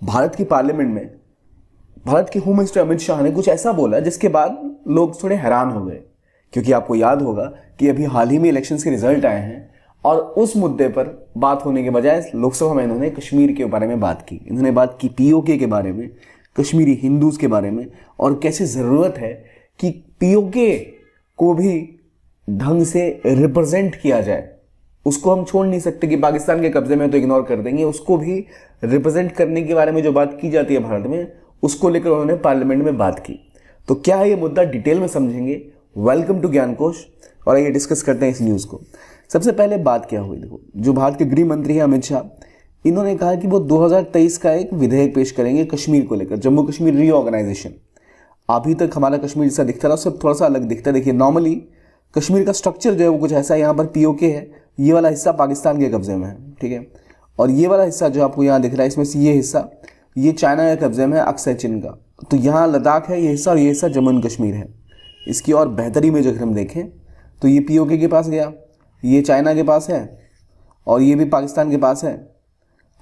भारत की पार्लियामेंट में भारत के होम मिनिस्टर अमित शाह ने कुछ ऐसा बोला जिसके बाद लोग थोड़े हैरान हो गए, क्योंकि आपको याद होगा कि अभी हाल ही में इलेक्शंस के रिजल्ट आए हैं और उस मुद्दे पर बात होने के बजाय लोकसभा में इन्होंने कश्मीर के बारे में बात की। इन्होंने बात की पीओके के बारे में, कश्मीरी हिंदूज के बारे में, और कैसे ज़रूरत है कि पीओके को भी ढंग से रिप्रेजेंट किया जाए। उसको हम छोड़ नहीं सकते कि पाकिस्तान के कब्जे में तो इग्नोर कर देंगे, उसको भी रिप्रेजेंट करने के बारे में जो बात की जाती है भारत में, उसको लेकर उन्होंने पार्लियामेंट में बात की। तो क्या है ये मुद्दा, डिटेल में समझेंगे। वेलकम टू ज्ञान कोश, और आइए डिस्कस करते हैं इस न्यूज़ को। सबसे पहले बात क्या हुई, देखो, जो भारत के गृह मंत्री हैं अमित शाह, इन्होंने कहा कि वो 2023 का एक विधेयक पेश करेंगे कश्मीर को लेकर, जम्मू कश्मीर रीऑर्गेनाइजेशन। अभी तक हमारा कश्मीर जैसा दिखता रहा, उससे थोड़ा सा अलग दिखता है। देखिए, नॉर्मली कश्मीर का स्ट्रक्चर जो है वो कुछ ऐसा है। यहाँ पर पीओके है, ये वाला हिस्सा पाकिस्तान के कब्जे में है, ठीक है, और ये वाला हिस्सा जो आपको यहाँ दिख रहा है, इसमें से ये हिस्सा ये चाइना के कब्जे में है, अक्सर चीन का। तो यहाँ लद्दाख है ये हिस्सा, और ये हिस्सा जम्मू एंड कश्मीर है। इसकी और बेहतरी में जो हम देखें तो ये पीओके के पास गया, ये चाइना के पास है, और ये भी पाकिस्तान के पास है।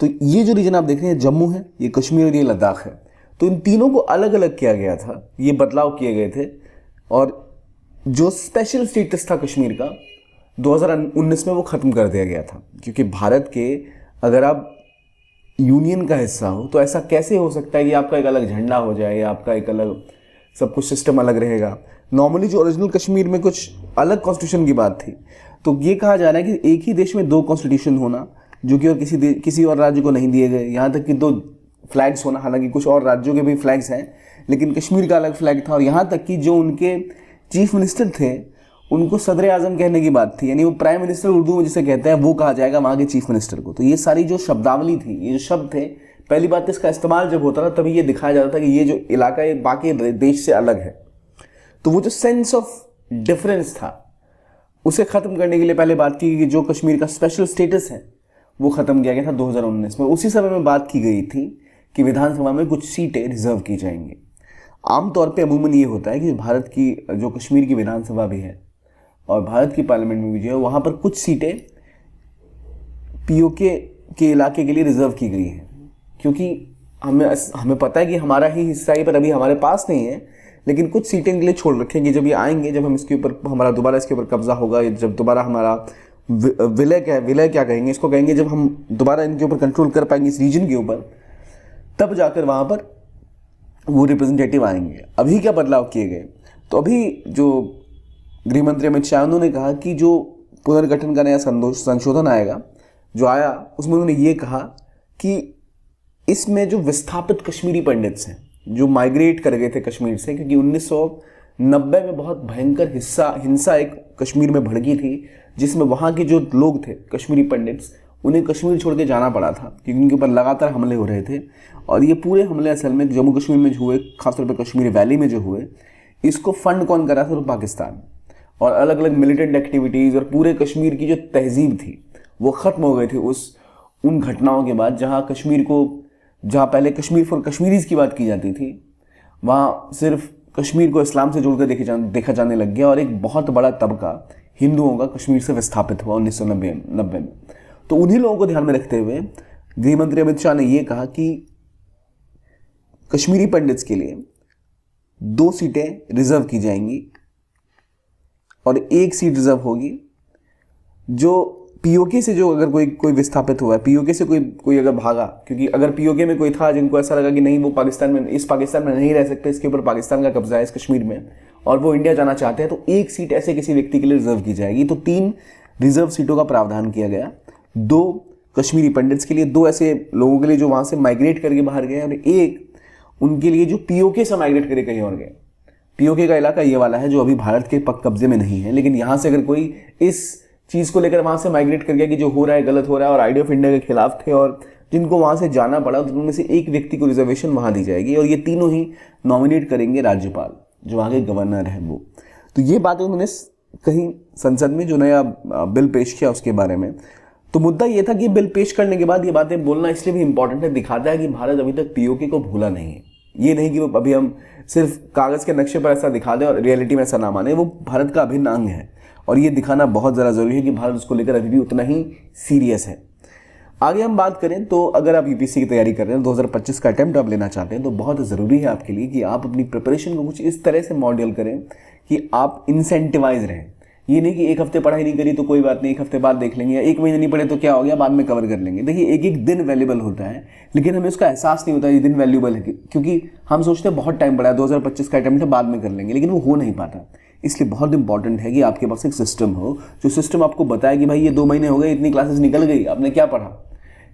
तो ये जो रीजन आप देख रहे हैं जम्मू है, ये कश्मीर और ये लद्दाख है। तो इन तीनों को अलग अलग किया गया था, ये बदलाव किए गए थे। और जो स्पेशल स्टेटस था कश्मीर का 2019 में, वो ख़त्म कर दिया गया था, क्योंकि भारत के अगर आप यूनियन का हिस्सा हो तो ऐसा कैसे हो सकता है कि आपका एक अलग झंडा हो जाए या आपका एक अलग सब कुछ सिस्टम अलग रहेगा। नॉर्मली जो ओरिजिनल कश्मीर में कुछ अलग कॉन्स्टिट्यूशन की बात थी, तो ये कहा जा रहा है कि एक ही देश में दो कॉन्स्टिट्यूशन होना, जो कि और किसी और राज्य को नहीं दिए गए। यहाँ तक कि दो फ्लैग्स होना, हालांकि कुछ और राज्यों के भी फ्लैग्स हैं, लेकिन कश्मीर का अलग फ्लैग था। और यहाँ तक कि जो उनके चीफ मिनिस्टर थे, उनको सदर आज़म कहने की बात थी, यानी वो प्राइम मिनिस्टर उर्दू में जिसे कहते हैं, वो कहा जाएगा वहाँ के चीफ मिनिस्टर को। तो ये सारी जो शब्दावली थी, ये जो शब्द थे, पहली बात इसका इस्तेमाल जब होता था तभी ये दिखाया जाता था कि ये जो इलाका है बाकी देश से अलग है। तो वो जो सेंस ऑफ डिफरेंस था, उसे ख़त्म करने के लिए पहले बात की कि जो कश्मीर का स्पेशल स्टेटस है वो ख़त्म किया गया था 2019 में। उसी समय में बात की गई थी कि विधानसभा में कुछ सीटें रिजर्व की जाएंगी। आमतौर पर अमूमन ये होता है कि भारत की जो कश्मीर की विधानसभा भी है और भारत की पार्लियामेंट में भी जो है, वहाँ पर कुछ सीटें पीओके के इलाके के लिए रिजर्व की गई हैं, क्योंकि हमें पता है कि हमारा ही हिस्सा है, पर अभी हमारे पास नहीं है, लेकिन कुछ सीटें के लिए छोड़ रखेंगे। जब ये आएंगे, जब हम इसके ऊपर हमारा दोबारा इसके ऊपर कब्जा होगा, जब दोबारा हमारा विलय क्या कहेंगे इसको, कहेंगे जब हम दोबारा इनके ऊपर कंट्रोल कर पाएंगे इस रीजन के ऊपर, तब जाकर वहाँ पर वो रिप्रेजेंटेटिव आएंगे। अभी क्या बदलाव किए गए, तो अभी जो गृह मंत्री अमित शाह, उन्होंने कहा कि जो पुनर्गठन का नया संशोधन आएगा, जो आया, उसमें उन्होंने ये कहा कि इसमें जो विस्थापित कश्मीरी पंडित्स हैं, जो माइग्रेट कर गए थे कश्मीर से, क्योंकि 1990 में बहुत भयंकर हिंसा एक कश्मीर में भड़की थी, जिसमें वहाँ के जो लोग थे कश्मीरी पंडित्स, उन्हें कश्मीर छोड़ के जाना पड़ा था, क्योंकि उनके ऊपर लगातार हमले हो रहे थे। और ये पूरे हमले असल में जम्मू कश्मीर में जो हुए, खासतौर पर कश्मीर वैली में जो हुए, इसको फंड कौन करा था, तो पाकिस्तान। और अलग अलग मिलिटेंट एक्टिविटीज़ और पूरे कश्मीर की जो तहजीब थी वो ख़त्म हो गई थी उन घटनाओं के बाद, जहाँ पहले कश्मीर फॉर कश्मीरीज़ की बात की जाती थी, वहाँ सिर्फ कश्मीर को इस्लाम से जोड़कर देखा जाने लग गया, और एक बहुत बड़ा तबका हिंदुओं का कश्मीर से विस्थापित हुआ 1990 में। तो उन्हीं लोगों को ध्यान में रखते हुए गृह मंत्री अमित शाह ने ये कहा कि कश्मीरी पंडित्स के लिए 2 सीटें रिजर्व की जाएंगी और 1 सीट रिजर्व होगी जो पीओके से, जो अगर कोई विस्थापित हुआ है, पीओके से कोई अगर भागा, क्योंकि अगर पीओके में कोई था जिनको ऐसा लगा कि नहीं वो पाकिस्तान में नहीं रह सकते, इसके ऊपर पाकिस्तान का कब्जा है इस कश्मीर में, और वो इंडिया जाना चाहते हैं, तो 1 सीट ऐसे किसी व्यक्ति के लिए रिजर्व की जाएगी। तो 3 रिजर्व सीटों का प्रावधान किया गया, 2 कश्मीरी पंडित्स के लिए, 2 ऐसे लोगों के लिए जो वहाँ से माइग्रेट करके बाहर गए, और 1 उनके लिए जो पीओके से माइग्रेट करके कहीं और गए। पीओके का इलाका ये वाला है जो अभी भारत के पक्के कब्जे में नहीं है, लेकिन यहाँ से अगर कोई इस चीज़ को लेकर वहाँ से माइग्रेट कर गया कि जो हो रहा है गलत हो रहा है, और आइडिया ऑफ इंडिया के खिलाफ थे और जिनको वहाँ से जाना पड़ा, तो उनमें से 1 व्यक्ति को रिजर्वेशन वहाँ दी जाएगी, और ये तीनों ही नॉमिनेट करेंगे राज्यपाल, जो वहाँ के गवर्नर हैं वो। तो ये बातें उन्होंने कहीं संसद में जो नया बिल पेश किया उसके बारे में। तो मुद्दा ये था कि बिल पेश करने के बाद ये बातें बोलना इसलिए भी इंपॉर्टेंट है, दिखाता है कि भारत अभी तक पीओके को भूला नहीं है। ये नहीं कि वो अभी हम सिर्फ कागज़ के नक्शे पर ऐसा दिखा दें और रियलिटी में ऐसा ना माने, वो भारत का अभिन्न अंग है, और ये दिखाना बहुत ज़्यादा ज़रूरी है कि भारत उसको लेकर अभी भी उतना ही सीरियस है। आगे हम बात करें तो अगर आप यूपीएससी की तैयारी कर रहे हैं, 2025 का अटेम्प्ट आप लेना चाहते हैं, तो बहुत ज़रूरी है आपके लिए कि आप अपनी प्रिपरेशन को कुछ इस तरह से मॉडल करें कि आप इंसेंटिवाइज रहें। ये नहीं कि एक हफ्ते पढ़ाई नहीं करी तो कोई बात नहीं, एक हफ्ते बाद देख लेंगे, या एक महीने नहीं पढ़े तो क्या हो गया, बाद में कवर कर लेंगे। देखिए, एक एक दिन वैल्यूबल होता है, लेकिन हमें उसका एहसास नहीं होता ये दिन वैल्यूबल है, क्योंकि हम सोचते हैं बहुत टाइम पड़ा है, 2025 का अटेम्प्ट है, बाद में कर लेंगे, लेकिन वो हो नहीं पाता। इसलिए बहुत इंपॉर्टेंट है कि आपके पास एक सिस्टम हो, जो सिस्टम आपको बताए कि भाई ये 2 महीने हो गए, इतनी क्लासेस निकल गई, आपने क्या पढ़ा।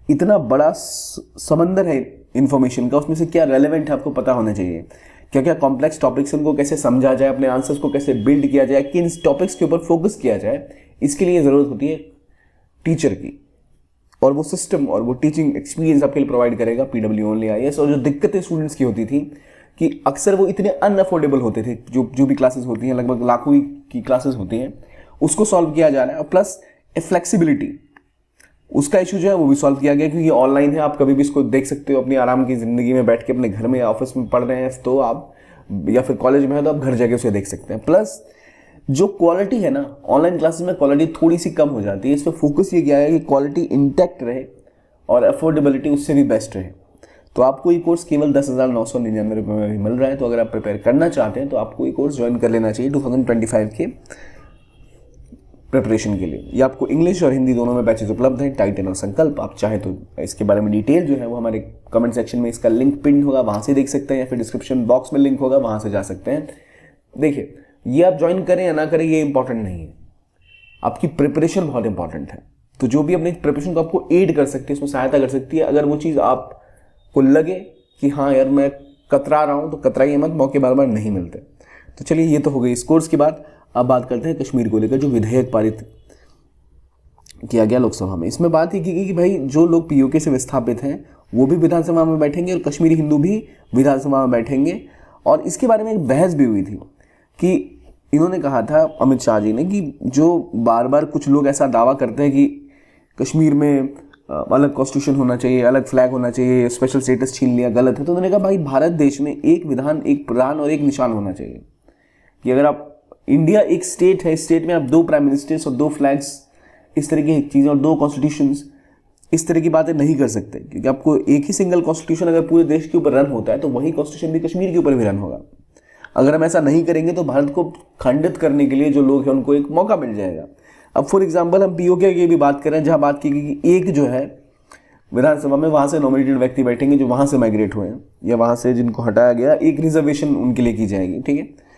इतना बड़ा समंदर है इन्फॉर्मेशन का, उसमें से क्या रेलेवेंट है आपको पता होना चाहिए। क्या क्या कॉम्प्लेक्स टॉपिक्स उनको कैसे समझा जाए, अपने आंसर्स को कैसे बिल्ड किया जाए, किन टॉपिक्स के ऊपर फोकस किया जाए, इसके लिए ज़रूरत होती है टीचर की। और वो सिस्टम और वो टीचिंग एक्सपीरियंस आपके लिए प्रोवाइड करेगा PW ओनली IAS। और जो दिक्कतें स्टूडेंट्स की होती थी कि अक्सर वो इतने अनअफोर्डेबल होते थे, जो भी क्लासेस होती हैं, लगभग लाखों की क्लासेस होती हैं, उसको सॉल्व किया जा रहा है। और प्लस फ्लेक्सिबिलिटी, उसका इशू जो है वो भी सॉल्व किया गया, क्योंकि ऑनलाइन है, आप कभी भी इसको देख सकते हो अपनी आराम की ज़िंदगी में बैठ के, अपने घर में या ऑफिस में पढ़ रहे हैं तो आप, या फिर कॉलेज में है तो आप घर जाके उसे देख सकते हैं। प्लस जो क्वालिटी है ना, ऑनलाइन क्लासेस में क्वालिटी थोड़ी सी कम हो जाती है। इस पर फोकस ये किया है कि क्वालिटी इंटैक्ट रहे और अफोर्डेबिलिटी उससे भी बेस्ट रहे। तो आपको ये कोर्स केवल 10,999 रुपये में भी मिल रहा है। तो अगर आप प्रिपेयर करना चाहते हैं तो आपको ये कोर्स ज्वाइन कर लेना चाहिए 2025 के प्रिपरेशन के लिए। ये आपको इंग्लिश और हिंदी दोनों में बैचेज उपलब्ध हैं, टाइटन और संकल्प। आप चाहे तो इसके बारे में डिटेल जो है वो हमारे कमेंट सेक्शन में इसका लिंक पिन होगा, वहाँ से देख सकते हैं, या फिर डिस्क्रिप्शन बॉक्स में लिंक होगा, वहाँ से जा सकते हैं। देखिए, ये आप ज्वाइन करें या ना करें ये इंपॉर्टेंट नहीं है, आपकी प्रिपरेशन बहुत इंपॉर्टेंट है। तो जो भी अपनी प्रिपरेशन को आपको एड कर सकती है, उसमें सहायता कर सकती है, अगर वो चीज़ आपको लगे कि हाँ यार मैं कतरा रहा हूँ, तो कतराइए मत, मौके बार बार नहीं मिलते। तो चलिए, ये तो हो गई इस कोर्स की बात। अब बात करते हैं कश्मीर को लेकर जो विधेयक पारित किया गया लोकसभा में। इसमें बात ये की गई कि भाई जो लोग POK से विस्थापित हैं वो भी विधानसभा में बैठेंगे और कश्मीरी हिंदू भी विधानसभा में बैठेंगे। और इसके बारे में एक बहस भी हुई थी कि इन्होंने कहा था, अमित शाह जी ने, कि जो बार बार कुछ लोग ऐसा दावा करते हैं कि कश्मीर में अलग कॉन्स्टिट्यूशन होना चाहिए, अलग फ्लैग होना चाहिए, स्पेशल स्टेटस छीन लिया, गलत है। तो उन्होंने कहा भाई भारत देश में एक विधान, एक प्रधान और एक निशान होना चाहिए। कि अगर आप, इंडिया एक स्टेट है, स्टेट में आप 2 प्राइम मिनिस्टर्स और 2 फ्लैग्स, इस तरह की चीज़ें, और 2 कॉन्स्टिट्यूशंस, इस तरह की बातें नहीं कर सकते। क्योंकि आपको एक ही सिंगल कॉन्स्टिट्यूशन अगर पूरे देश के ऊपर रन होता है तो वही कॉन्स्टिट्यूशन भी कश्मीर के ऊपर भी रन होगा। अगर हम ऐसा नहीं करेंगे तो भारत को खंडित करने के लिए जो लोग हैं उनको एक मौका मिल जाएगा। अब फॉर एग्जाम्पल हम POK की भी बात करें, जहाँ बात की गई कि एक जो है विधानसभा में वहाँ से नॉमिनेटेड व्यक्ति बैठेंगे जो वहाँ से माइग्रेट हुए हैं या वहाँ से जिनको हटाया गया, एक रिजर्वेशन उनके लिए की जाएगी, ठीक है।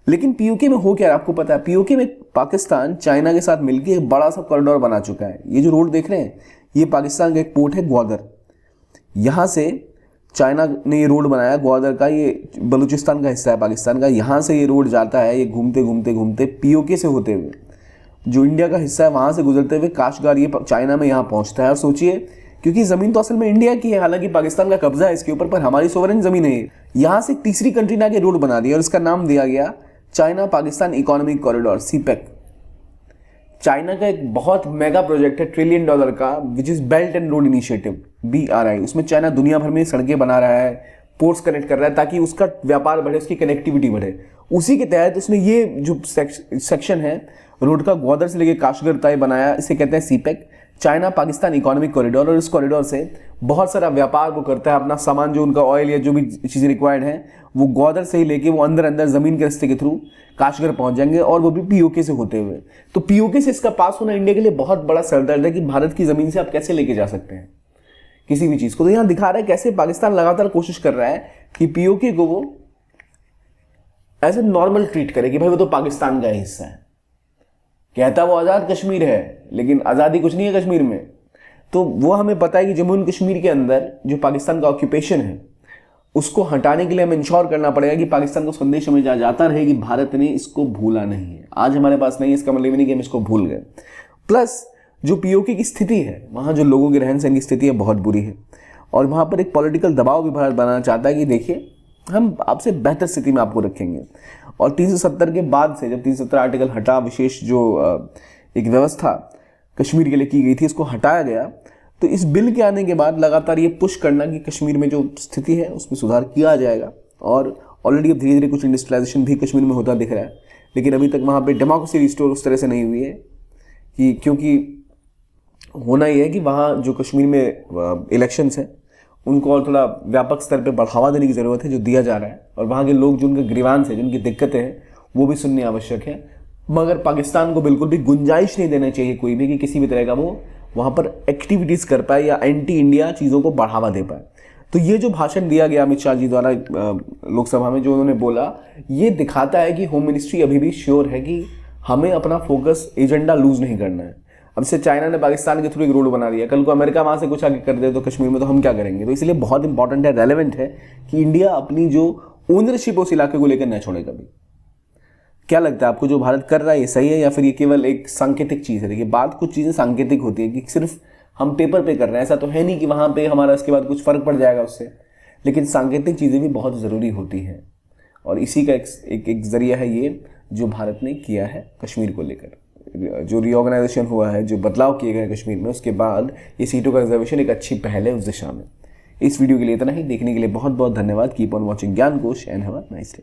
लेकिन POK में हो क्या, आपको पता है, POK में पाकिस्तान चाइना के साथ मिलकर एक बड़ा सा कॉरिडोर बना चुका है। ये जो रोड देख रहे हैं, ये पाकिस्तान का एक पोर्ट है ग्वादर। यहाँ से चाइना ने ये रोड बनाया ग्वादर का, ये बलूचिस्तान का हिस्सा है पाकिस्तान का। यहाँ से ये रोड जाता है, ये घूमते घूमते घूमते POK से होते हुए जो इंडिया का हिस्सा है वहाँ से गुजरते हुए काशगार ये चाइना में यहाँ पहुँचता है। और सोचिए, क्योंकि ज़मीन तो असल में इंडिया की है, हालांकि पाकिस्तान का कब्जा है इसके ऊपर, पर हमारी सोवरेन ज़मीन है। यहाँ से एक तीसरी कंट्री ने आके रोड बना दिया और इसका नाम दिया गया China Pakistan economic corridor, CPEC। China का एक बहुत मेगा प्रोजेक्ट है $1 ट्रिलियन का, which is belt and road initiative, BRI। उसमें चाइना दुनिया भर में सड़कें बना रहा है, पोर्ट्स कनेक्ट कर रहा है, ताकि उसका व्यापार बढ़े, उसकी कनेक्टिविटी बढ़े। उसी के तहत उसने ये जो सेक्शन है रोड का ग्वादर से लेकर काशगर तक बनाया, इसे कहते हैं CPEC, China Pakistan economic corridor. और इस कॉरिडोर से बहुत सारा व्यापार वो करता है, अपना सामान जो उनका ऑयल या जो भी चीज़ें रिक्वायर्ड हैं वो ग्वादर से ही लेके वो अंदर अंदर ज़मीन के रास्ते के थ्रू काशगर पहुंच जाएंगे, और वो भी POK से होते हुए। तो POK से इसका पास होना इंडिया के लिए बहुत बड़ा सरदर्द है कि भारत की ज़मीन से आप कैसे लेके जा सकते हैं किसी भी चीज़ को। तो यहाँ दिखा रहा है कैसे पाकिस्तान लगातार कोशिश कर रहा है कि POK को वो ऐसे नॉर्मल ट्रीट करे कि भाई वो तो पाकिस्तान का हिस्सा है। कहता वो आज़ाद कश्मीर है, लेकिन आज़ादी कुछ नहीं है कश्मीर में। तो वो हमें पता है कि जम्मू एंड कश्मीर के अंदर जो पाकिस्तान का ऑक्यूपेशन है उसको हटाने के लिए हमें इंश्योर करना पड़ेगा कि पाकिस्तान को संदेश हमें जाता रहे कि भारत ने इसको भूला नहीं है। आज हमारे पास नहीं है, इसका मतलब नहीं कि हम इसको भूल गए। प्लस जो POK की स्थिति है, वहाँ जो लोगों के रहन सहन की स्थिति है बहुत बुरी है, और वहाँ पर एक पॉलिटिकल दबाव भी भारत बनाना चाहता है कि देखिए हम आपसे बेहतर स्थिति में आपको रखेंगे। और 370 के बाद से, जब 370 आर्टिकल हटा, विशेष जो एक व्यवस्था कश्मीर के लिए की गई थी, इसको हटाया गया, तो इस बिल के आने के बाद लगातार ये पुश करना कि कश्मीर में जो स्थिति है उसमें सुधार किया जाएगा। और ऑलरेडी अब धीरे धीरे कुछ इंडस्ट्रियलाइजेशन भी कश्मीर में होता दिख रहा है, लेकिन अभी तक वहाँ पे डेमोक्रेसी रिस्टोर उस तरह से नहीं हुई है कि, क्योंकि होना ये है कि वहाँ जो कश्मीर में इलेक्शंस हैं उनको और थोड़ा व्यापक स्तर पे बढ़ावा देने की ज़रूरत है, जो दिया जा रहा है, और वहाँ के लोग जो उनके ग्रीवांस है, जो उनकी दिक्कतें हैं, वो भी सुननी आवश्यक है। मगर पाकिस्तान को बिल्कुल भी गुंजाइश नहीं देना चाहिए कोई भी कि किसी भी तरह का वो वहाँ पर एक्टिविटीज़ कर पाए या एंटी इंडिया चीज़ों को बढ़ावा दे पाए। तो ये जो भाषण दिया गया अमित शाह जी द्वारा लोकसभा में, जो उन्होंने बोला, ये दिखाता है कि होम मिनिस्ट्री अभी भी श्योर है कि हमें अपना फोकस एजेंडा लूज नहीं करना है। अब से चाइना ने पाकिस्तान के थ्रू एक रोड बना दिया, कल को अमेरिका वहाँ से कुछ आगे कर दे तो कश्मीर में, तो हम क्या करेंगे? तो इसलिए बहुत इंपॉर्टेंट है, रेलेवेंट है कि इंडिया अपनी जो ओनरशिप उस इलाके को लेकर न छोड़े कभी। क्या लगता है आपको, जो भारत कर रहा है ये सही है या फिर ये केवल एक सांकेतिक चीज़ है? देखिए, बात कुछ चीज़ें सांकेतिक होती है कि सिर्फ हम पेपर पे कर रहे हैं, ऐसा तो है नहीं कि वहाँ पे हमारा इसके बाद कुछ फ़र्क पड़ जाएगा उससे, लेकिन सांकेतिक चीज़ें भी बहुत ज़रूरी होती हैं। और इसी का एक ज़रिया है ये जो भारत ने किया है कश्मीर को लेकर। जो रीऑर्गेनाइजेशन हुआ है, जो बदलाव किए गए कश्मीर में, उसके बाद ये सीटों का रिजर्वेशन एक अच्छी पहल है उस दिशा में। इस वीडियो के लिए इतना ही। देखने के लिए बहुत बहुत धन्यवाद। कीप ऑन वॉचिंग ज्ञान कोश and have a nice day.